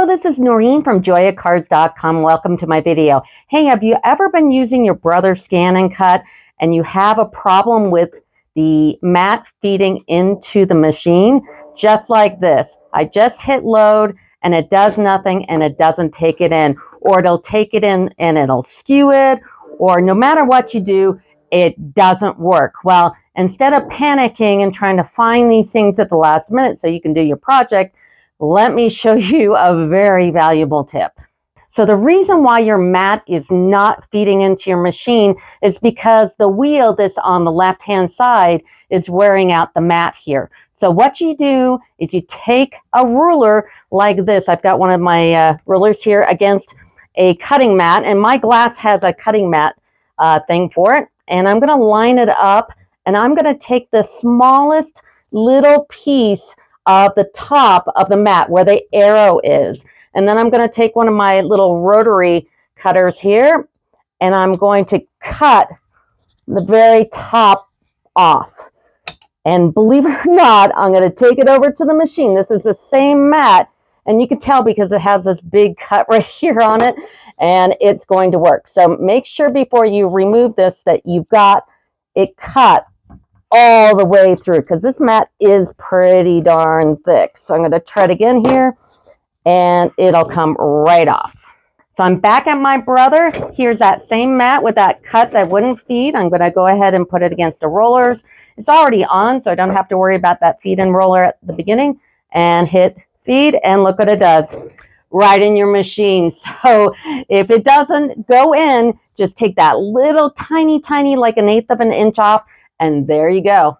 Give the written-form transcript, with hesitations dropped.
Hello, this is Noreen from JoyaCards.com. Welcome to my video. Hey, have you ever been using your BrotherScanNCut and you have a problem with the mat feeding into the machine? Just like this. I just hit load and it does nothing and it doesn't take it in. Or it'll take it in and it'll skew it. Or no matter what you do, it doesn't work. Well, instead of panicking and trying to find these things at the last minute so you can do your project, let me show you a very valuable tip. So the reason why your mat is not feeding into your machine is because the wheel that's on the left-hand side is wearing out the mat here. So what you do is you take a ruler like this. I've got one of my rulers here against a cutting mat, and my glass has a cutting mat thing for it. And I'm going to line it up, and I'm going to take the smallest little piece of the top of the mat where the arrow is. And then I'm going to take one of my little rotary cutters here and I'm going to cut the very top off. And believe it or not, I'm going to take it over to the machine. This is the same mat, and you can tell because it has this big cut right here on it, and it's going to work. So make sure before you remove this that you've got it cut all the way through, because this mat is pretty darn thick. So I'm going to try it again here, and it'll come right off. So I'm back at my brother. Here's that same mat with that cut that wouldn't feed. I'm going to go ahead and put it against the rollers. It's already on, so I don't have to worry about that feed and roller at the beginning. And hit feed, and look what it does. Right in your machine. So if it doesn't go in, just take that little tiny, like 1/8 of an inch off, and there you go.